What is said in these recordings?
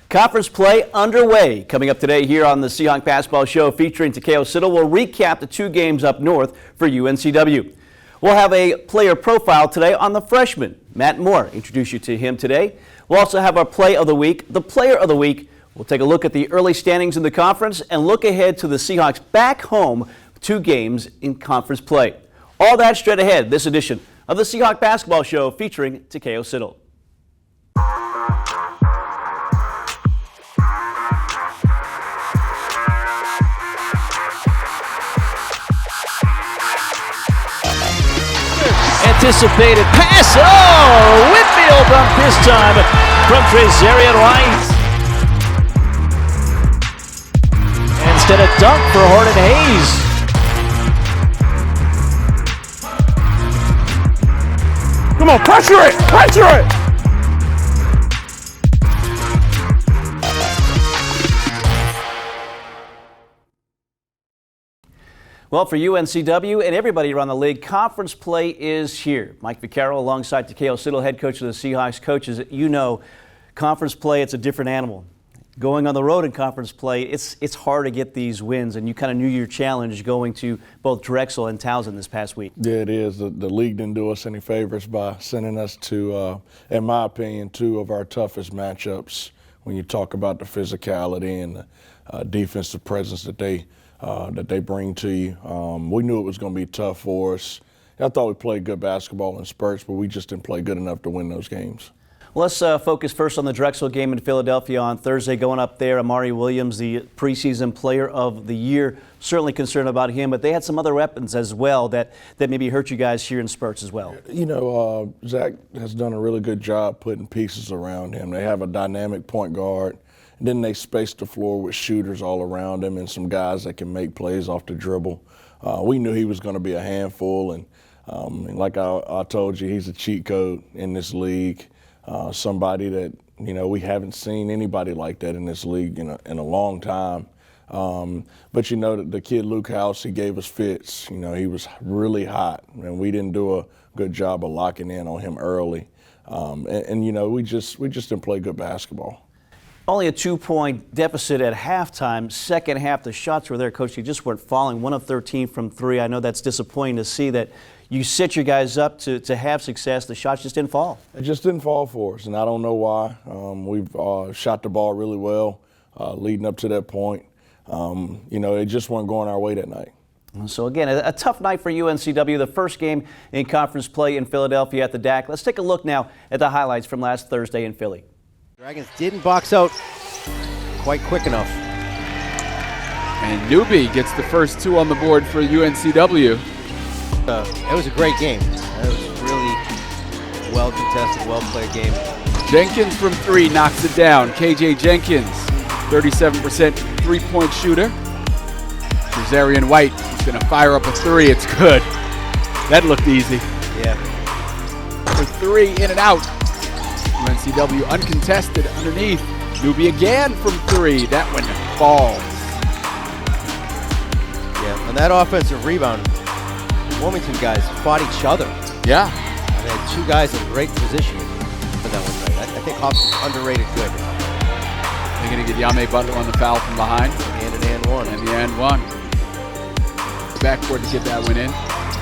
Conference play underway. Coming up today here on the Seahawk Basketball Show featuring Takeo Siddle, we'll recap the two games up north for UNCW. We'll have a player profile today on the freshman, Matt Moore. Introduce you to him today. We'll also have our play of the week, the player of the week. We'll take a look at the early standings in the conference and look ahead to the Seahawks back home, 2 games in conference play. All that straight ahead, this edition of the Seahawk Basketball Show featuring Takeo Siddle. Anticipated pass. Oh, Whitfield dunk this time from Trezarian White. Instead of dunk for Horton Hayes. Come on, pressure it! Pressure it! Well, for UNCW and everybody around the league, conference play is here. Mike Vaccaro alongside Takeo Siddle, head coach of the Seahawks. Coaches, you know, conference play, it's a different animal. Going on the road in conference play, it's hard to get these wins, and you kind of knew your challenge going to both Drexel and Towson this past week. Yeah, it is. The league didn't do us any favors by sending us to, in my opinion, 2 of our toughest matchups when you talk about the physicality and the defensive presence that they bring to you. We knew it was going to be tough for us. I thought we played good basketball in spurts, but we just didn't play good enough to win those games. Well, let's focus first on the Drexel game in Philadelphia on Thursday. Going up there, Amari Williams, the preseason player of the year, certainly concerned about him, but they had some other weapons as well that maybe hurt you guys here in spurts as well. You know, Zach has done a really good job putting pieces around him. They have a dynamic point guard. And then they space the floor with shooters all around him and some guys that can make plays off the dribble. We knew he was going to be a handful, and like I told you, he's a cheat code in this league. Somebody that, you know, we haven't seen anybody like that in this league in a long time. But, you know, the kid Luke House, he gave us fits. You know, he was really hot, and we didn't do a good job of locking in on him early. And you know, we just didn't play good basketball. Only a 2-point deficit at halftime. Second half, the shots were there, Coach. You just weren't falling. 1 of 13 from 3. I know that's disappointing to see that you set your guys up to have success. The shots just didn't fall. It just didn't fall for us, and I don't know why. We've shot the ball really well leading up to that point. You know, it just wasn't going our way that night. So again, a tough night for UNCW, the first game in conference play in Philadelphia at the DAC. Let's take a look now at the highlights from last Thursday in Philly. Dragons didn't box out quite quick enough. And Newby gets the first 2 on the board for UNCW. It was a great game. It was really well contested, well played game. Jenkins from 3 knocks it down. KJ Jenkins, 37% 3-point shooter. Trezarian White is going to fire up a 3. It's good. That looked easy. Yeah. For 3, in and out. UNCW uncontested underneath. Newby again from 3. That one falls. Yeah, and that offensive rebound, Wilmington guys fought each other. Yeah. And they had 2 guys in great position for that one night. I think Hobson's underrated good. They're going to get Yame Butler on the foul from behind. And an and one. And the and one. Backcourt to get that one in.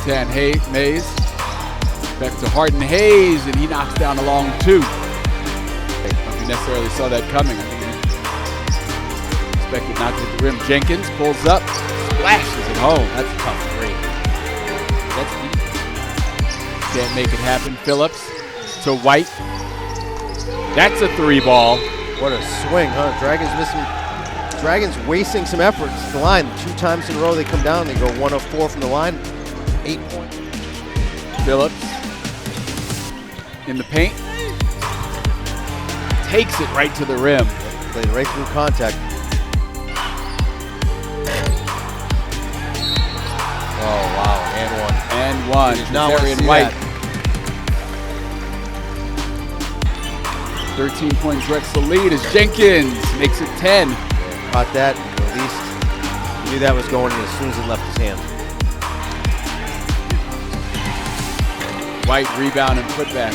Tan Mays. Back to Horton Hayes, and he knocks down a long 2. I don't know if you necessarily saw that coming. Expected not to hit the rim. Jenkins pulls up, splashes it home. That's a tough 3. That's deep. Can't make it happen. Phillips to White. That's a 3 ball. What a swing, huh? Dragons wasting some effort. It's the line. 2 times in a row they come down. They go 1 of 4 from the line. 8 points. Phillips in the paint. Takes it right to the rim. Played right through contact. Oh, wow. And one. Not Trezarian White. 13-point Drexel lead as Jenkins makes it 10. Caught that, released. He knew that was going in as soon as it left his hand. White rebound and put back.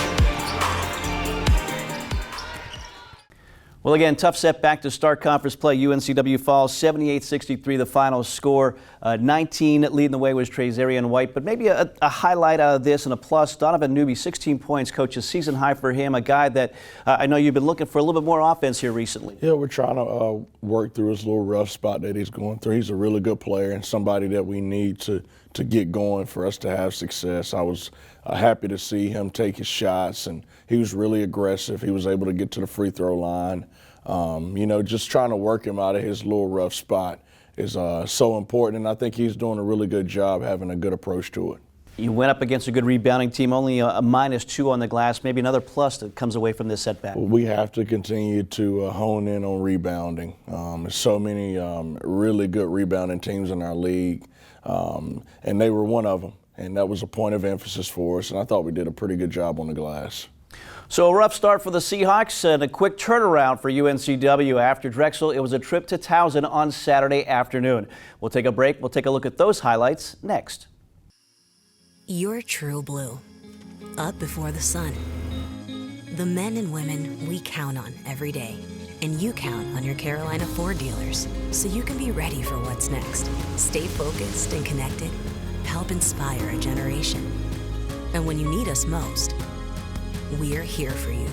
Well, again, tough setback to start conference play. UNCW falls 78-63, the final score. 19 leading the way was Trazarian White, but maybe a highlight out of this and a plus. Donovan Newby, 16 points, coach, a season high for him, a guy that I know you've been looking for a little bit more offense here recently. Yeah, we're trying to work through his little rough spot that he's going through. He's a really good player and somebody that we need to get going for us to have success. I was happy to see him take his shots, and he was really aggressive. He was able to get to the free throw line. You know, just trying to work him out of his little rough spot is so important, and I think he's doing a really good job having a good approach to it. You went up against a good rebounding team, only a -2 on the glass, maybe another plus that comes away from this setback. Well, we have to continue to hone in on rebounding. There's so many really good rebounding teams in our league, and they were one of them, and that was a point of emphasis for us, and I thought we did a pretty good job on the glass. So a rough start for the Seahawks and a quick turnaround for UNCW. After Drexel, it was a trip to Towson on Saturday afternoon. We'll take a break. We'll take a look at those highlights next. You're true blue, up before the sun. The men and women we count on every day. And you count on your Carolina Ford dealers, so you can be ready for what's next. Stay focused and connected. Help inspire a generation. And when you need us most, we're here for you.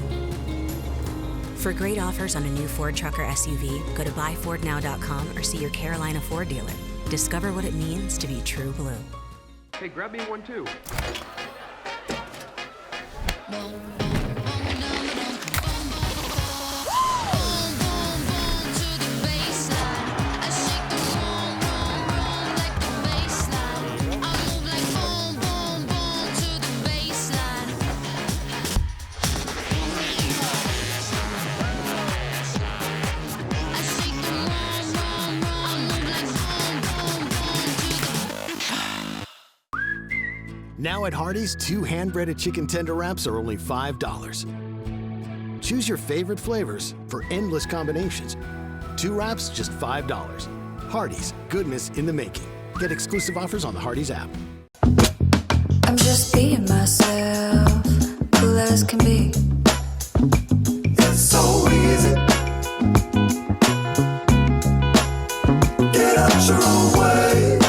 For great offers on a new Ford truck or SUV, go to buyfordnow.com or see your Carolina Ford dealer. Discover what it means to be true blue. Hey, grab me one too. Now at Hardee's, 2 hand-breaded chicken tender wraps are only $5. Choose your favorite flavors for endless combinations. 2 wraps, just $5. Hardee's, goodness in the making. Get exclusive offers on the Hardee's app. I'm just being myself, cool as can be. It's so easy. Get out your own way.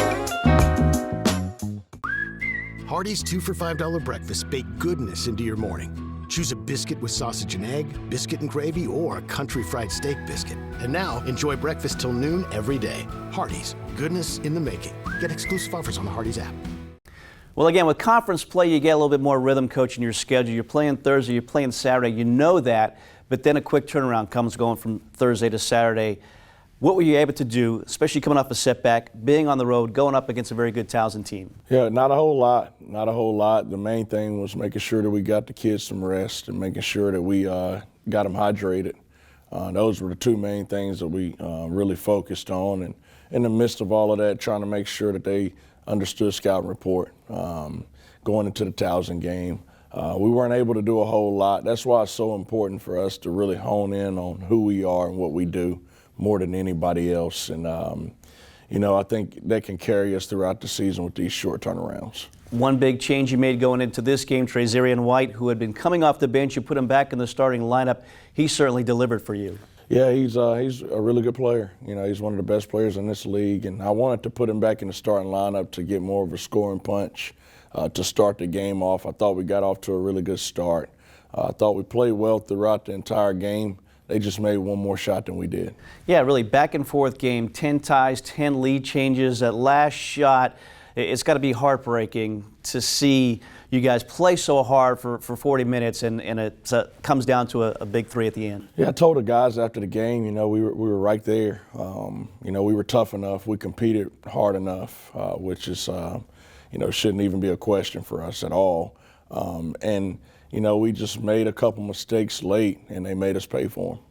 Hardee's 2 for $5 breakfast bake goodness into your morning. Choose a biscuit with sausage and egg, biscuit and gravy, or a country fried steak biscuit. And now, enjoy breakfast till noon every day. Hardee's, goodness in the making. Get exclusive offers on the Hardee's app. Well, again, with conference play, you get a little bit more rhythm, coach, in your schedule. You're playing Thursday, you're playing Saturday. You know that, but then a quick turnaround comes going from Thursday to Saturday. What were you able to do, especially coming off a setback, being on the road, going up against a very good Towson team? Yeah, not a whole lot. Not a whole lot. The main thing was making sure that we got the kids some rest and making sure that we got them hydrated. Those were the 2 main things that we really focused on. And in the midst of all of that, trying to make sure that they understood scouting report going into the Towson game. We weren't able to do a whole lot. That's why it's so important for us to really hone in on who we are and what we do more than anybody else. And, you know, I think that can carry us throughout the season with these short turnarounds. One big change you made going into this game, Trazarian White, who had been coming off the bench, you put him back in the starting lineup. He certainly delivered for you. Yeah, he's a really good player. You know, he's one of the best players in this league, and I wanted to put him back in the starting lineup to get more of a scoring punch to start the game off. I thought we got off to a really good start. I thought we played well throughout the entire game. They just made one more shot than we did. Yeah, really back and forth game, 10 ties, 10 lead changes. That last shot, it's got to be heartbreaking to see you guys play so hard for 40 minutes and it comes down to a big 3 at the end. Yeah, I told the guys after the game, you know, we were right there. You know, we were tough enough. We competed hard enough, which is, you know, shouldn't even be a question for us at all. And you know, we just made a couple mistakes late, and they made us pay for them.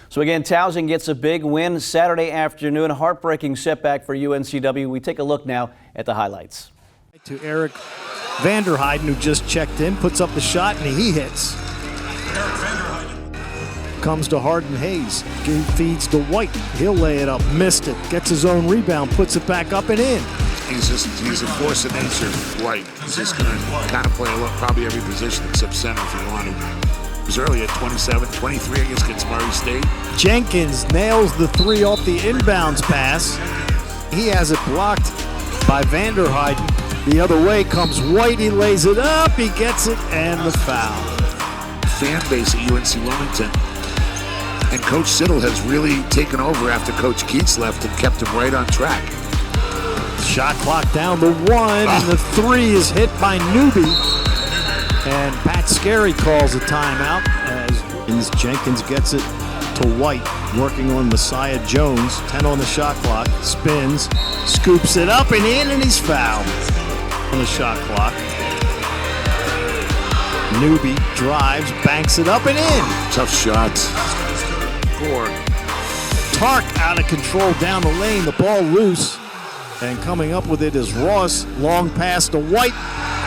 So again, Towson gets a big win Saturday afternoon. A heartbreaking setback for UNCW. We take a look now at the highlights. To Eric Vanderheiden, who just checked in, puts up the shot, and he hits. Comes to Harden Hayes. He feeds to White. He'll lay it up. Missed it. Gets his own rebound. Puts it back up and in. He's a force of nature, White. He's just going to kind of play probably every position except center if you want him. games earlier, 27, 23 against Murray State. Jenkins nails the three off the inbounds pass. He has it blocked by Vanderheiden. The other way comes White. He lays it up. He gets it, and the foul. Fan base at UNC Wilmington. And Coach Siddle has really taken over after Coach Keats left and kept him right on track. Shot clock down to 1, and the three is hit by Newby. And Pat Scarry calls a timeout as Jenkins gets it to White, working on Messiah Jones. 10 on the shot clock, spins, scoops it up and in, and he's fouled on the shot clock. Newby drives, banks it up and in. Tough shots. Tark out of control down the lane, the ball loose. And coming up with it is Ross. Long pass to White.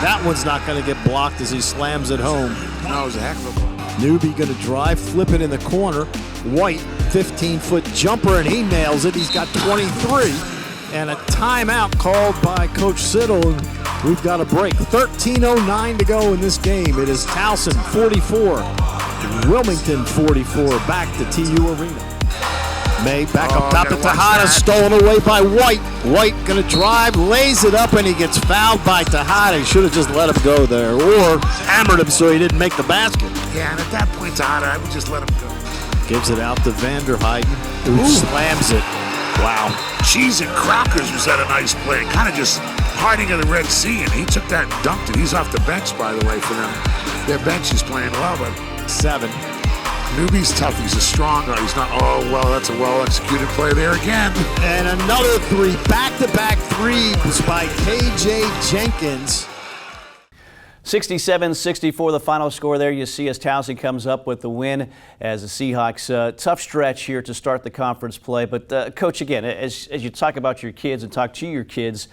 That one's not going to get blocked as he slams it home. No, it was a heck of a ball. Newby going to drive, flip it in the corner. White, 15-foot jumper, and he nails it. He's got 23. And a timeout called by Coach Siddle. And we've got a break. 13:09 to go in this game. It is Towson 44, Wilmington 44. Back to TU Arena. May back up top to Tejada, stolen away by White. White gonna drive, lays it up, and he gets fouled by Tejada. He should have just let him go there, or hammered him so he didn't make the basket. Yeah, and at that point, Tejada, I would just let him go. Gives it out to Vanderheiden, who slams it. Wow. Cheese and Crockers was at a nice play, kind of just Harding of the Red Sea, and he took that and dunked it. He's off the bench, by the way, for them. Their bench is playing well, but 7. Newby's tough. He's a strong guy. He's not, oh, well, that's a well-executed play there again. And another three, back-to-back threes by KJ Jenkins. 67-64 the final score there. You see as Towson comes up with the win as the Seahawks. Tough stretch here to start the conference play. But, Coach, again, as you talk about your kids and talk to your kids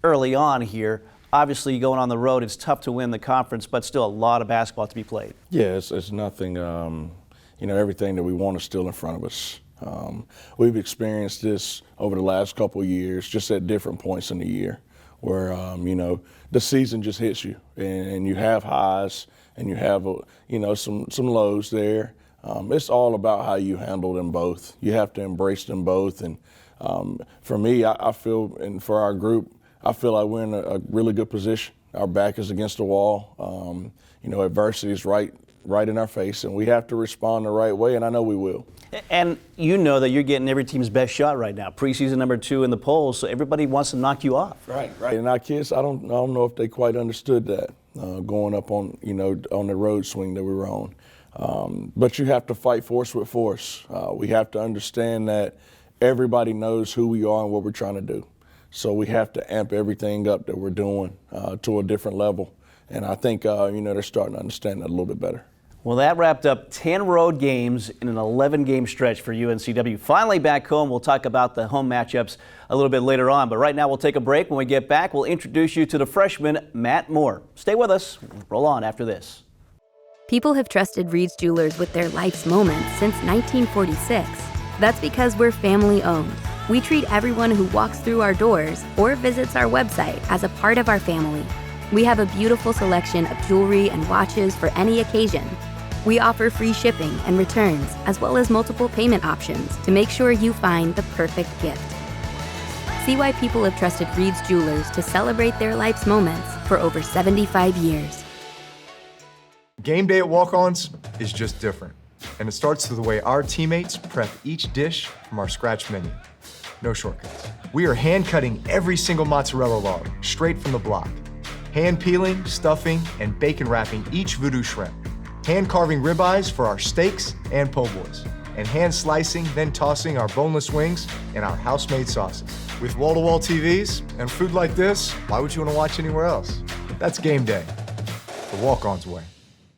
early on here, obviously going on the road, it's tough to win the conference, but still a lot of basketball to be played. Yeah, it's nothing, everything that we want is still in front of us. We've experienced this over the last couple of years, just at different points in the year, where, the season just hits you, and you have highs, and you have, some lows there. It's all about how you handle them both. You have to embrace them both, and for me, I feel, and for our group, I feel like we're in a really good position. Our back is against the wall. Adversity is right in our face, and we have to respond the right way, and I know we will. And you know that you're getting every team's best shot right now. Preseason number 2 in the polls, so everybody wants to knock you off. Right. And our kids, I don't know if they quite understood that going up on the road swing that we were on. But you have to fight force with force. We have to understand that everybody knows who we are and what we're trying to do. So we have to amp everything up that we're doing to a different level. And I think, they're starting to understand that a little bit better. Well, that wrapped up 10 road games in an 11-game stretch for UNCW. Finally back home. We'll talk about the home matchups a little bit later on. But right now we'll take a break. When we get back, we'll introduce you to the freshman, Matt Moore. Stay with us. We'll roll on after this. People have trusted Reed's Jewelers with their life's moments since 1946. That's because we're family-owned. We treat everyone who walks through our doors or visits our website as a part of our family. We have a beautiful selection of jewelry and watches for any occasion. We offer free shipping and returns, as well as multiple payment options to make sure you find the perfect gift. See why people have trusted Reed's Jewelers to celebrate their life's moments for over 75 years. Game day at Walk-Ons is just different, and it starts with the way our teammates prep each dish from our scratch menu. No shortcuts. We are hand-cutting every single mozzarella log straight from the block, hand-peeling, stuffing, and bacon wrapping each voodoo shrimp, hand-carving ribeyes for our steaks and po' boys, and hand-slicing, then tossing our boneless wings in our house-made sauces. With wall-to-wall TVs and food like this, why would you want to watch anywhere else? That's game day, the Walk-Ons way.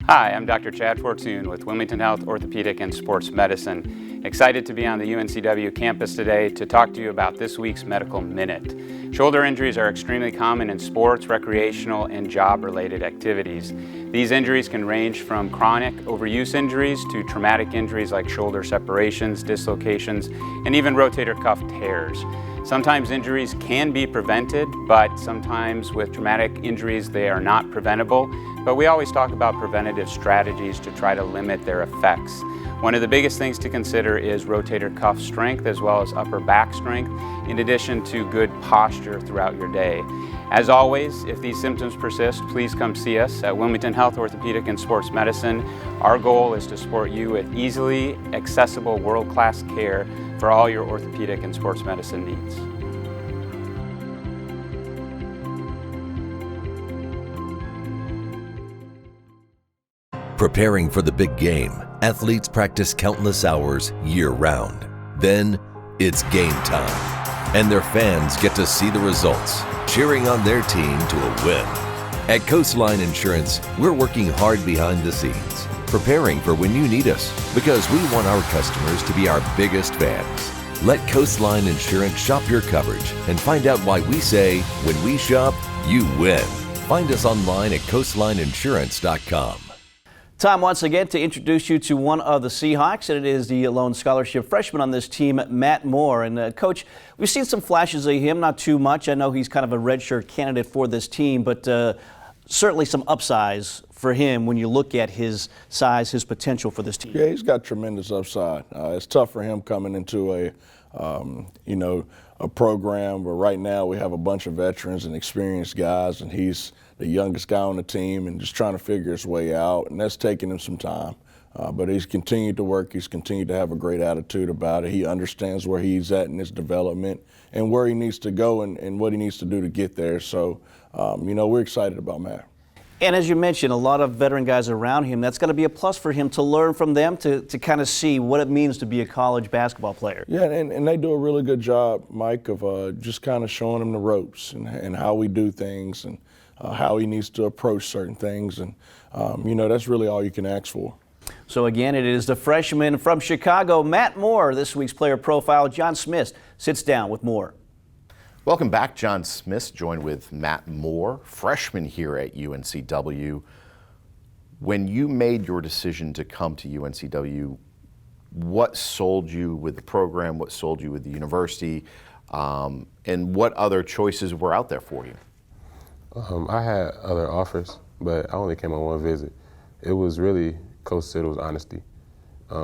Hi, I'm Dr. Chad Fortune with Wilmington Health Orthopedic and Sports Medicine. Excited to be on the UNCW campus today to talk to you about this week's Medical Minute. Shoulder injuries are extremely common in sports, recreational, and job-related activities. These injuries can range from chronic overuse injuries to traumatic injuries like shoulder separations, dislocations, and even rotator cuff tears. Sometimes injuries can be prevented, but sometimes with traumatic injuries they are not preventable. but we always talk about preventative strategies to try to limit their effects. One of the biggest things to consider is rotator cuff strength as well as upper back strength, in addition to good posture throughout your day. As always, if these symptoms persist, please come see us at Wilmington Health Orthopedic and Sports Medicine. Our goal is to support you with easily accessible world-class care for all your orthopedic and sports medicine needs. Preparing for the big game, athletes practice countless hours year-round. Then, it's game time, and their fans get to see the results, cheering on their team to a win. At Coastline Insurance, we're working hard behind the scenes, preparing for when you need us, because we want our customers to be our biggest fans. Let Coastline Insurance shop your coverage and find out why we say, when we shop, you win. Find us online at coastlineinsurance.com. Time once again to introduce you to one of the Seahawks, and it is the lone scholarship freshman on this team, Matt Moore. And Coach, we've seen some flashes of him, not too much. I know he's kind of a redshirt candidate for this team, but certainly some upsides for him when you look at his size, his potential for this team. Yeah, he's got tremendous upside. It's tough for him coming into a program where right now we have a bunch of veterans and experienced guys, and he's the youngest guy on the team and just trying to figure his way out, and that's taking him some time. But he's continued to work. He's continued to have a great attitude about it. He understands where he's at in his development and where he needs to go and what he needs to do to get there. So, we're excited about Matt. And as you mentioned, a lot of veteran guys around him, that's going to be a plus for him to learn from them, to kind of see what it means to be a college basketball player. Yeah, and they do a really good job, Mike, of just kind of showing him the ropes and how we do things and how he needs to approach certain things. And, that's really all you can ask for. So again, it is the freshman from Chicago, Matt Moore. This week's player profile, John Smith, sits down with Moore. Welcome back. John Smith joined with Matt Moore, freshman here at UNCW. When you made your decision to come to UNCW, what sold you with the program, what sold you with the university, and what other choices were out there for you? I had other offers, but I only came on one visit. It was really Coach Siddle's honesty.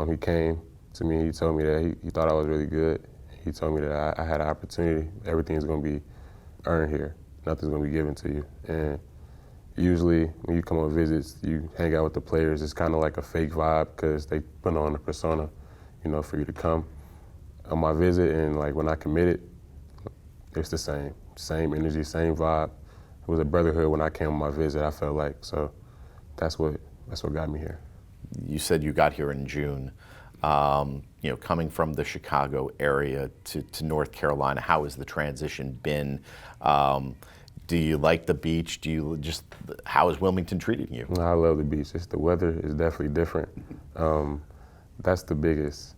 He came to me, he told me that he thought I was really good. He told me that I had an opportunity. Everything's going to be earned here. Nothing's going to be given to you. And usually when you come on visits, you hang out with the players. It's kind of like a fake vibe because they put on a persona, for you to come. On my visit and like when I committed, it's the same energy, same vibe. It was a brotherhood when I came on my visit, I felt like. So that's what got me here. You said you got here in June. Coming from the Chicago area to North Carolina, how has the transition been? Do you like the beach? How has Wilmington treated you? I love the beach. The weather is definitely different. That's the biggest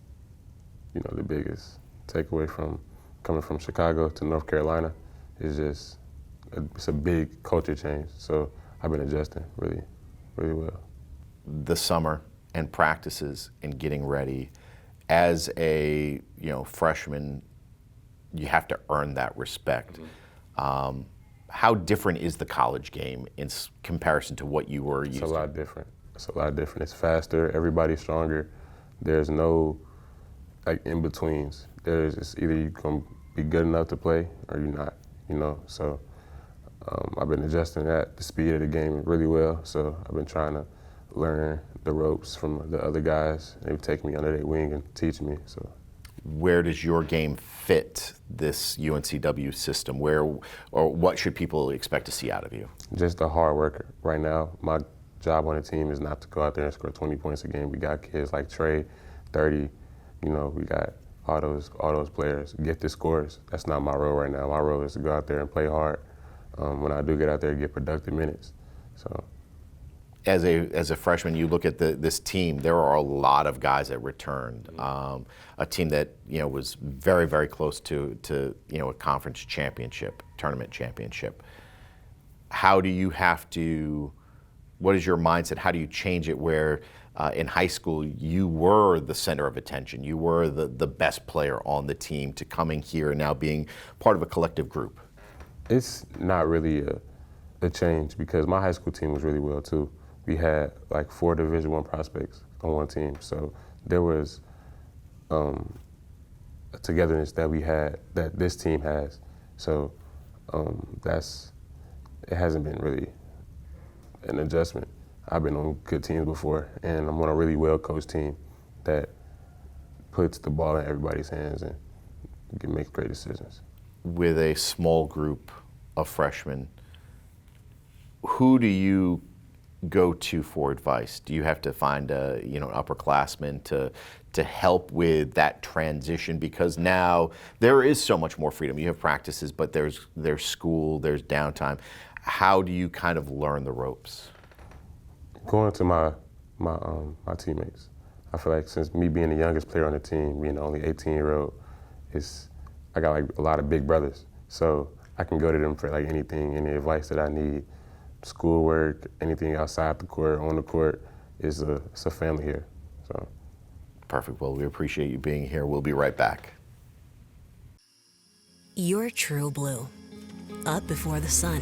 takeaway from coming from Chicago to North Carolina is just, it's a big culture change. So I've been adjusting really, really well. The summer and practices and getting ready. As a freshman, you have to earn that respect. Mm-hmm. How different is the college game in comparison to what you were used to? It's a lot different. It's faster. Everybody's stronger. There's no in-betweens. It's either you're going to be good enough to play or you're not. So I've been adjusting the speed of the game really well. So I've been trying to learn the ropes from the other guys. They've taken me under their wing and teach me. So, where does your game fit this UNCW system? What should people expect to see out of you? Just a hard worker. Right now, my job on the team is not to go out there and score 20 points a game. We got kids like Trey, 30. We got all those players get the scores. That's not my role right now. My role is to go out there and play hard. When I do get out there, get productive minutes. So. As a freshman, you look at this team. There are a lot of guys that returned. A team that was very, very close to a conference championship, tournament championship. How do you have to? What is your mindset? How do you change it? Where in high school you were the center of attention, you were the best player on the team, to coming here and now being part of a collective group. It's not really a change because my high school team was really well too. We had like 4 Division I prospects on one team, so there was a togetherness that we had that this team has. So it hasn't been really an adjustment. I've been on good teams before, and I'm on a really well-coached team that puts the ball in everybody's hands and can make great decisions. With a small group of freshmen, who do you go to for advice? Do you have to find an upperclassman to help with that transition? Because now there is so much more freedom. You have practices, but there's school, there's downtime. How do you kind of learn the ropes? Going to my teammates. I feel like since me being the youngest player on the team, being the only 18-year-old, I got like a lot of big brothers. So I can go to them for like anything, any advice that I need, schoolwork, anything outside the court, on the court. It's a family here. So. Perfect. Well, we appreciate you being here. We'll be right back. You're true blue, up before the sun.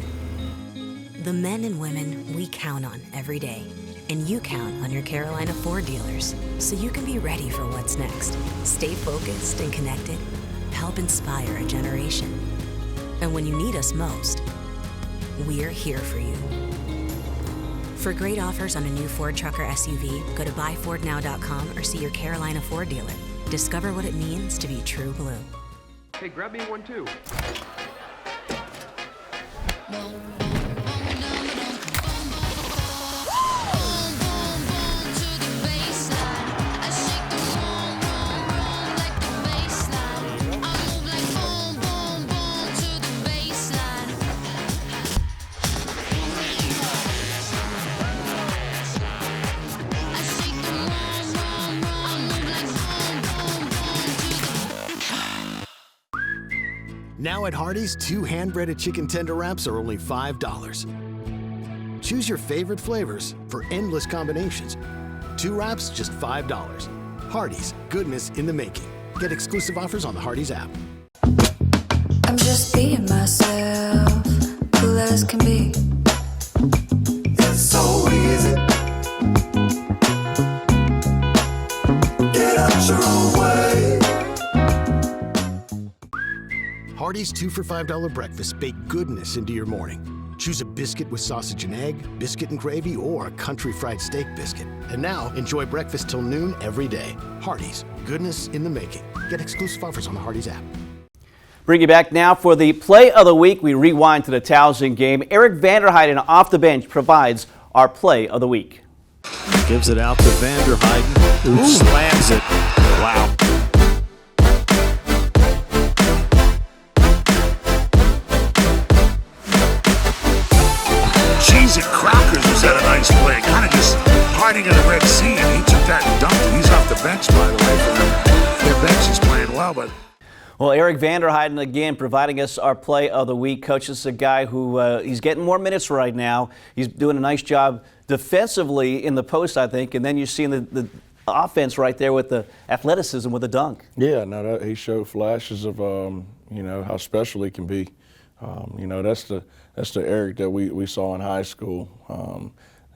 The men and women we count on every day. And you count on your Carolina Ford dealers, so you can be ready for what's next. Stay focused and connected. Help inspire a generation. And when you need us most, we're here for you. For great offers on a new Ford truck or SUV, go to buyfordnow.com or see your Carolina Ford dealer. Discover what it means to be true blue. Hey, grab me one too. Now at Hardee's, 2 hand-breaded chicken tender wraps are only $5. Choose your favorite flavors for endless combinations. 2 wraps, just $5. Hardee's, goodness in the making. Get exclusive offers on the Hardee's app. I'm just being myself, cool as can be. It's so easy. Get out your own way. Hardee's 2 for $5 breakfast bake goodness into your morning. Choose a biscuit with sausage and egg, biscuit and gravy, or a country fried steak biscuit. And now, enjoy breakfast till noon every day. Hardee's, goodness in the making. Get exclusive offers on the Hardee's app. Bring you back now for the play of the week. We rewind to the Towson game. Eric Vanderheiden off the bench provides our play of the week. Gives it out to Vanderheiden, who slams it. Wow. Cheese and crackers was at a nice play, kind of just parting of the Red Sea, and he took that and dunked it. He's off the bench, by the way, for them. Their bench is playing well, but. Well, Eric Vanderheiden again providing us our play of the week. Coach, this is a guy who he's getting more minutes right now. He's doing a nice job defensively in the post, I think, and then you're seeing the offense right there with the athleticism with the dunk. Yeah, no, he showed flashes of how special he can be. That's the Eric that we saw in high school.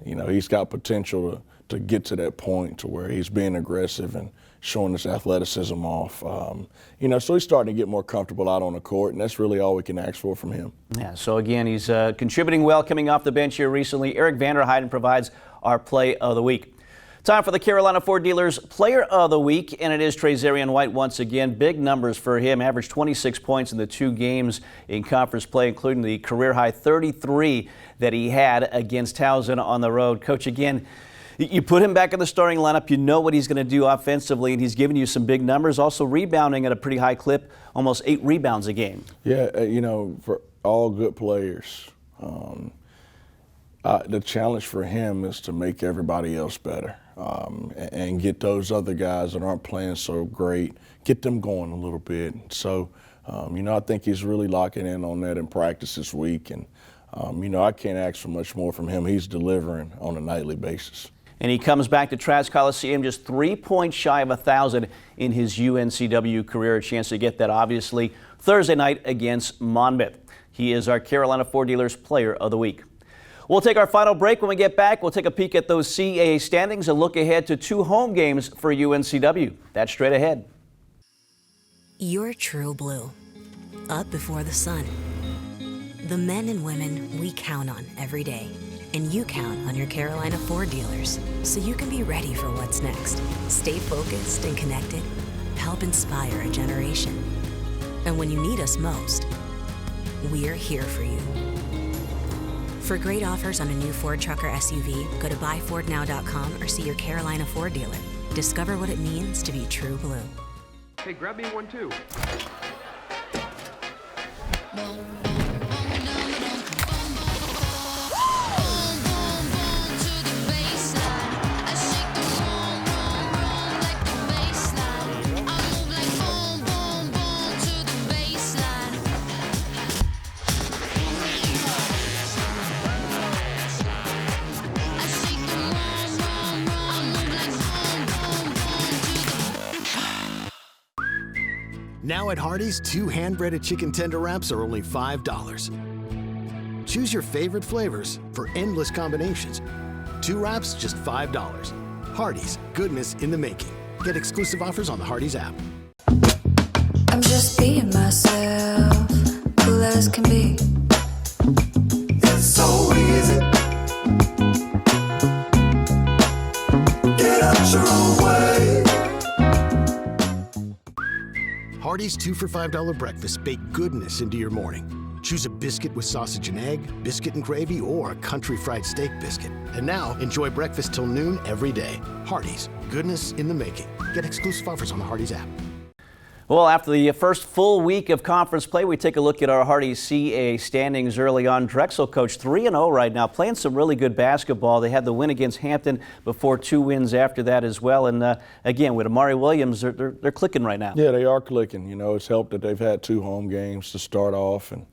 He's got potential to get to that point to where he's being aggressive and showing his athleticism off. So he's starting to get more comfortable out on the court, and that's really all we can ask for from him. Yeah, so again, he's contributing well coming off the bench here recently. Eric Vanderheiden provides our play of the week. Time for the Carolina Ford Dealers Player of the Week, and it is Trazarian White once again. Big numbers for him, averaged 26 points in the 2 games in conference play, including the career-high 33 that he had against Towson on the road. Coach, again, you put him back in the starting lineup, you know what he's going to do offensively, and he's giving you some big numbers, also rebounding at a pretty high clip, almost 8 rebounds a game. Yeah, for all good players, the challenge for him is to make everybody else better. And get those other guys that aren't playing so great, get them going a little bit. So, I think he's really locking in on that in practice this week. And, I can't ask for much more from him. He's delivering on a nightly basis. And he comes back to Trask Coliseum just 3 points shy of 1,000 in his UNCW career. A chance to get that, obviously, Thursday night against Monmouth. He is our Carolina Ford Dealers Player of the Week. We'll take our final break. When we get back, we'll take a peek at those CAA standings and look ahead to 2 home games for UNCW. That's straight ahead. You're true blue, up before the sun. The men and women we count on every day. And you count on your Carolina Ford dealers, so you can be ready for what's next. Stay focused and connected. Help inspire a generation. And when you need us most, we're here for you. For great offers on a new Ford truck or SUV, go to buyfordnow.com or see your Carolina Ford dealer. Discover what it means to be true blue. Hey, grab me one too. Now at Hardee's, 2 hand-breaded chicken tender wraps are only $5. Choose your favorite flavors for endless combinations. 2 wraps, just $5. Hardee's, goodness in the making. Get exclusive offers on the Hardee's app. I'm just being myself, cool as can be. It's so easy. Get out your own way. Hardee's 2 for $5 breakfast bake goodness into your morning. Choose a biscuit with sausage and egg, biscuit and gravy, or a country fried steak biscuit. And now, enjoy breakfast till noon every day. Hardee's, goodness in the making. Get exclusive offers on the Hardee's app. Well, after the first full week of conference play, we take a look at our Hardee's CAA standings early on. Drexel coach 3-0 right now, playing some really good basketball. They had the win against Hampton before 2 wins after that as well. And again, with Amari Williams, they're clicking right now. Yeah, they are clicking. You know, it's helped that they've had 2 home games to start off, and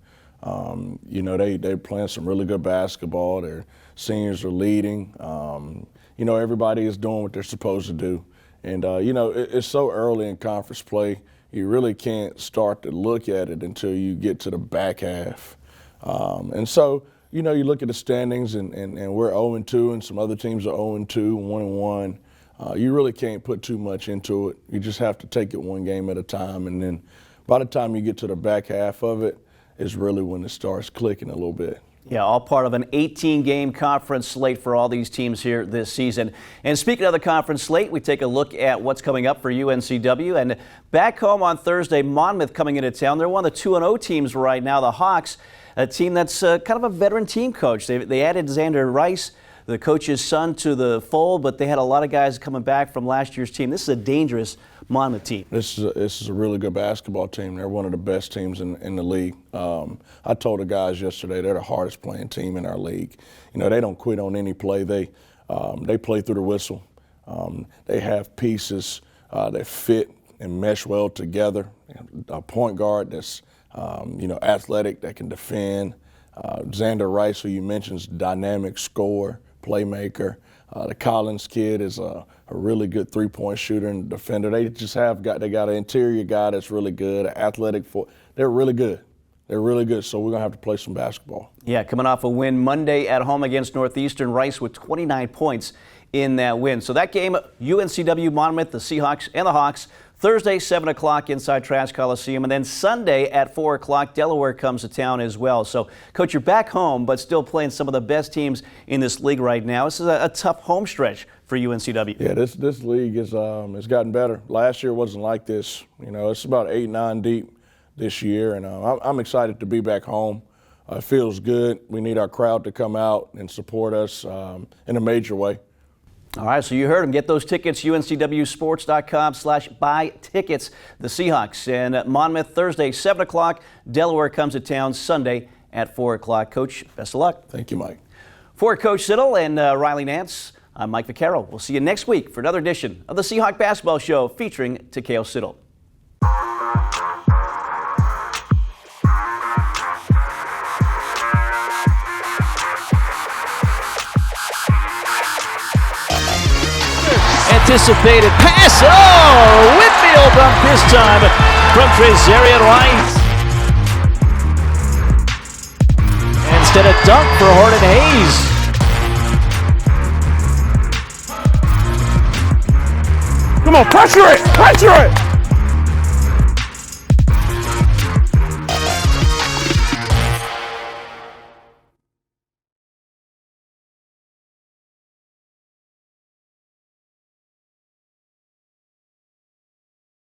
you know, they're playing some really good basketball. Their seniors are leading. You know, everybody is doing what they're supposed to do. And, you know, it's so early in conference play. You really can't start to look at it until you get to the back half. And so, you know, you look at the standings and we're 0-2 and some other teams are 0-2, 1-1. You really can't put too much into it. You just have to take it one game at a time. And then by the time you get to the back half of it is really when it starts clicking a little bit. Yeah, all part of an 18-game conference slate for all these teams here this season. And speaking of the conference slate, we take a look at what's coming up for UNCW. And back home on Thursday, Monmouth coming into town. They're one of the 2-0 teams right now. The Hawks, a team that's kind of a veteran team coach. They added Xander Rice, the coach's son, to the fold, but they had a lot of guys coming back from last year's team. This is a dangerous Monmouth team. This is a really good basketball team. They're one of the best teams in the league. I told the guys yesterday they're the hardest playing team in our league. You know, they don't quit on any play. They play through the whistle. They have pieces that fit and mesh well together. A point guard that's you know, athletic, that can defend. Xander Rice, who you mentioned, is a dynamic scorer, playmaker. The Collins kid is a really good three-point shooter and defender. They just they got an interior guy that's really good, athletic. They're really good. They're really good, so we're going to have to play some basketball. Yeah, coming off a win Monday at home against Northeastern, Rice with 29 points in that win. So that game, UNCW, Monmouth, the Seahawks, and the Hawks, Thursday, 7 o'clock inside Trask Coliseum. And then Sunday at 4 o'clock, Delaware comes to town as well. So, Coach, you're back home, but still playing some of the best teams in this league right now. This is a tough home stretch for UNCW. Yeah, this league is it's gotten better. Last year wasn't like this. You know, it's about 8-9 deep this year, and I'm excited to be back home. It feels good. We need our crowd to come out and support us in a major way. All right, so you heard them. Get those tickets, uncwsports.com/buy tickets. The Seahawks and Monmouth Thursday, 7 o'clock. Delaware comes to town Sunday at 4 o'clock. Coach, best of luck. Thank you, Mike. For Coach Siddle and Riley Nance, I'm Mike Vaccaro. We'll see you next week for another edition of the Seahawk Basketball Show featuring Takeo Siddle. Anticipated pass. Oh, Whitfield dunk this time from Trezarian White. And assist and a dunk for Horton Hayes. Come on, pressure it! Pressure it!